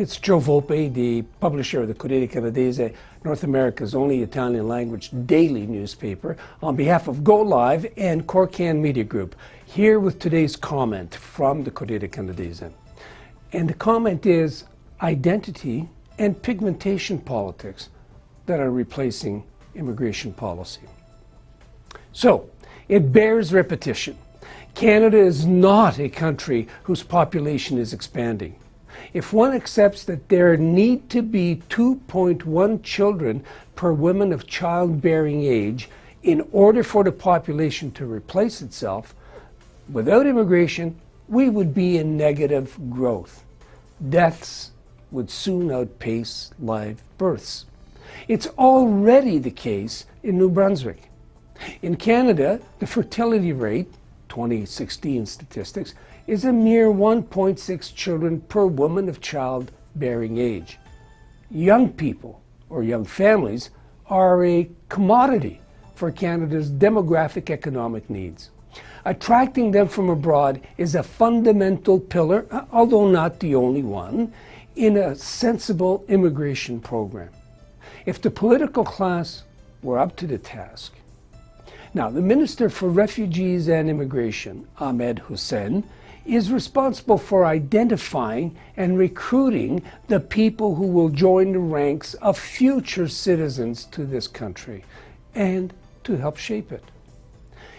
It's Joe Volpe, the publisher of the Corriere Canadese, North America's only Italian-language daily newspaper, on behalf of Go Live and Corriere Media Group, here with today's comment from the Corriere Canadese. And the comment is identity and pigmentation politics that are replacing immigration policy. So, it bears repetition. Canada is not a country whose population is expanding. If one accepts that there need to be 2.1 children per woman of childbearing age in order for the population to replace itself, without immigration, we would be in negative growth. Deaths would soon outpace live births. It's already the case in New Brunswick. In Canada, the fertility rate, 2016 statistics, is a mere 1.6 children per woman of childbearing age. Young people, or young families, are a commodity for Canada's demographic economic needs. Attracting them from abroad is a fundamental pillar, although not the only one, in a sensible immigration program. If the political class were up to the task. Now, the Minister for Refugees and Immigration, Ahmed Hussein, is responsible for identifying and recruiting the people who will join the ranks of future citizens to this country and to help shape it.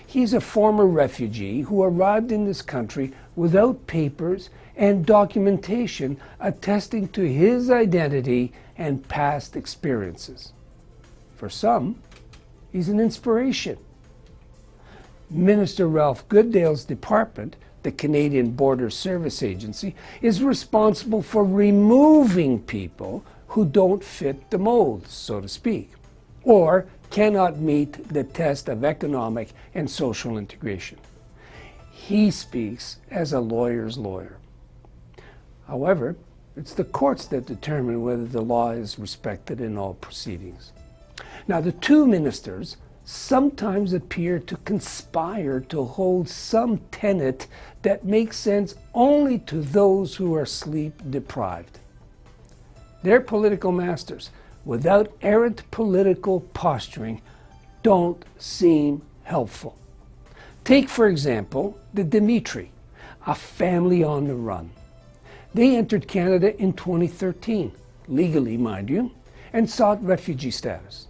He's a former refugee who arrived in this country without papers and documentation attesting to his identity and past experiences. For some, he's an inspiration. Minister Ralph Goodale's department, the Canadian Border Service Agency, is responsible for removing people who don't fit the mold, so to speak, or cannot meet the test of economic and social integration. He speaks as a lawyer's lawyer. However, it's the courts that determine whether the law is respected in all proceedings. Now, the two ministers sometimes appear to conspire to hold some tenet that makes sense only to those who are sleep deprived. Their political masters, without errant political posturing, don't seem helpful. Take, for example, the Dimitri, a family on the run. They entered Canada in 2013, legally, mind you, and sought refugee status.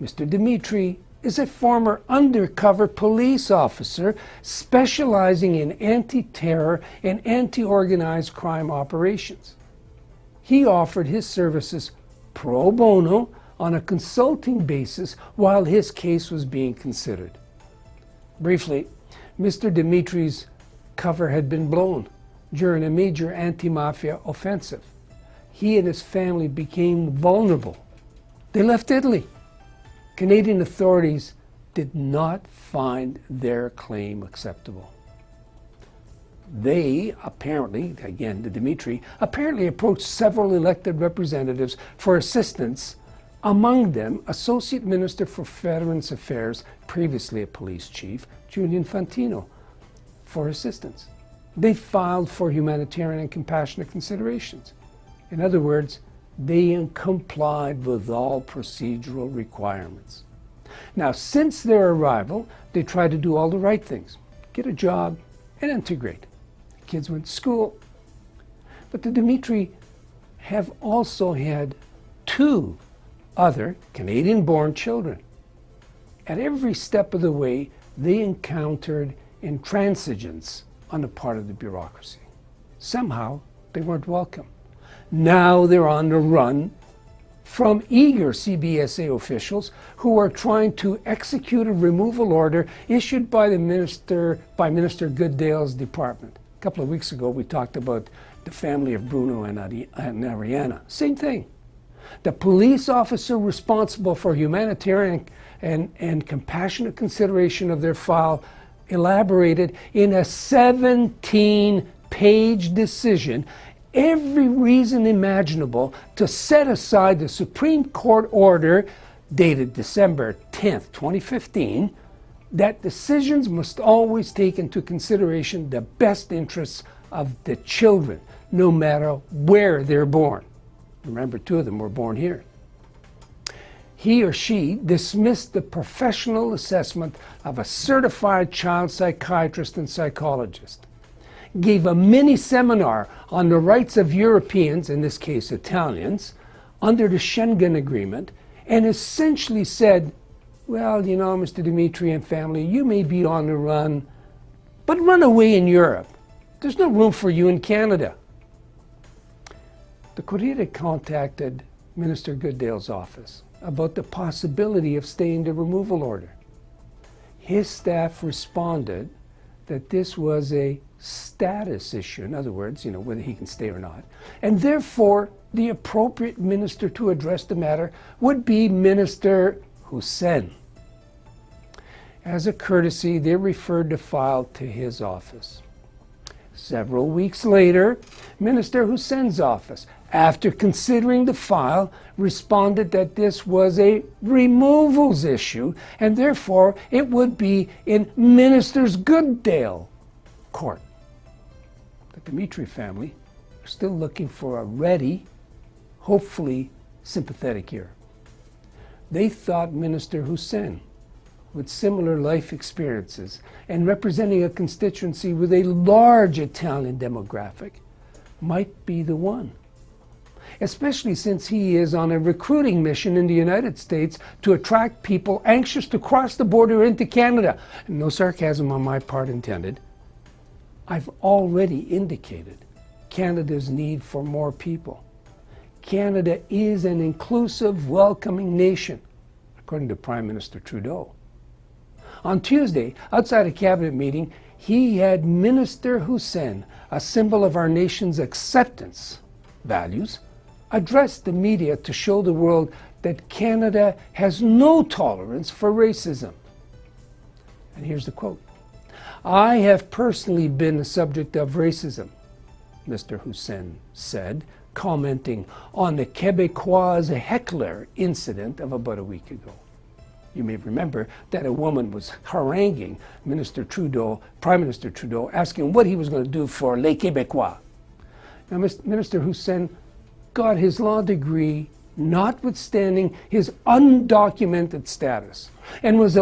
Mr. Dimitri is a former undercover police officer specializing in anti-terror and anti-organized crime operations. He offered his services pro bono on a consulting basis while his case was being considered. Briefly, Mr. Dimitri's cover had been blown during a major anti-mafia offensive. He and his family became vulnerable. They left Italy. Canadian authorities did not find their claim acceptable. They apparently, again, the Dimitri, apparently approached several elected representatives for assistance, among them Associate Minister for Veterans Affairs, previously a police chief, Julian Fantino, for assistance. They filed for humanitarian and compassionate considerations. In other words, they complied with all procedural requirements. Now, since their arrival, they tried to do all the right things, get a job and integrate. The kids went to school. But the Dimitri have also had two other Canadian-born children. At every step of the way, they encountered intransigence on the part of the bureaucracy. Somehow, they weren't welcome. Now they're on the run from eager CBSA officials who are trying to execute a removal order issued by Minister Goodale's department. A couple of weeks ago, we talked about the family of Bruno and Ariana. Same thing. The police officer responsible for humanitarian and compassionate consideration of their file elaborated in a 17-page decision every reason imaginable to set aside the Supreme Court order dated December 10th, 2015, that decisions must always take into consideration the best interests of the children, no matter where they're born. Remember, 2 of them were born here. He or she dismissed the professional assessment of a certified child psychiatrist and psychologist, gave a mini seminar on the rights of Europeans, in this case Italians, under the Schengen Agreement, and essentially said, well, you know, Mr. Dimitri and family, you may be on the run, but run away in Europe. There's no room for you in Canada. The Corriere contacted Minister Goodale's office about the possibility of staying the removal order. His staff responded that this was a status issue, in other words, you know, whether he can stay or not, and therefore the appropriate minister to address the matter would be Minister Hussein. As a courtesy, they referred the file to his office. Several weeks later, Minister Hussein's office, after considering the file, responded that this was a removals issue and therefore it would be in Minister Goodale court. The Dimitri family are still looking for a ready, hopefully sympathetic ear. They thought Minister Hussein, with similar life experiences and representing a constituency with a large Italian demographic, might be the one. Especially since he is on a recruiting mission in the United States to attract people anxious to cross the border into Canada. No sarcasm on my part intended. I've already indicated Canada's need for more people. Canada is an inclusive, welcoming nation, according to Prime Minister Trudeau. On Tuesday, outside a cabinet meeting, he had Minister Hussein, a symbol of our nation's acceptance values, address the media to show the world that Canada has no tolerance for racism. And here's the quote. "I have personally been the subject of racism," Mr. Hussein said, commenting on the Québécois heckler incident of about a week ago. You may remember that a woman was haranguing Minister Trudeau, Prime Minister Trudeau, asking what he was going to do for les Québécois. Now, Minister Hussein got his law degree notwithstanding his undocumented status, and was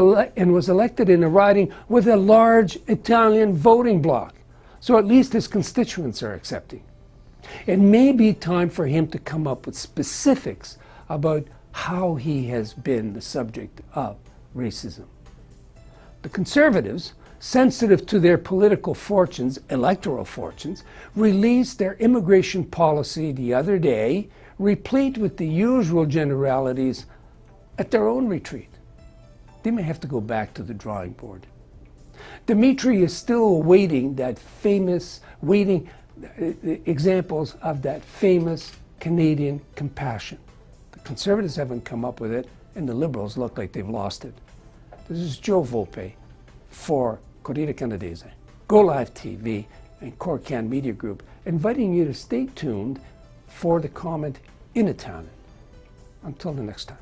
elected in a riding with a large Italian voting bloc. So at least his constituents are accepting. It may be time for him to come up with specifics about how he has been the subject of racism. The Conservatives, sensitive to their political fortunes, electoral fortunes, released their immigration policy the other day, replete with the usual generalities at their own retreat. They may have to go back to the drawing board. Dimitri is still awaiting examples of that famous Canadian compassion. The Conservatives haven't come up with it, and the Liberals look like they've lost it. This is Joe Volpe for Corriere Canadese, Go Live TV, and Corriere Media Group, inviting you to stay tuned for the comment in Italian. Until the next time.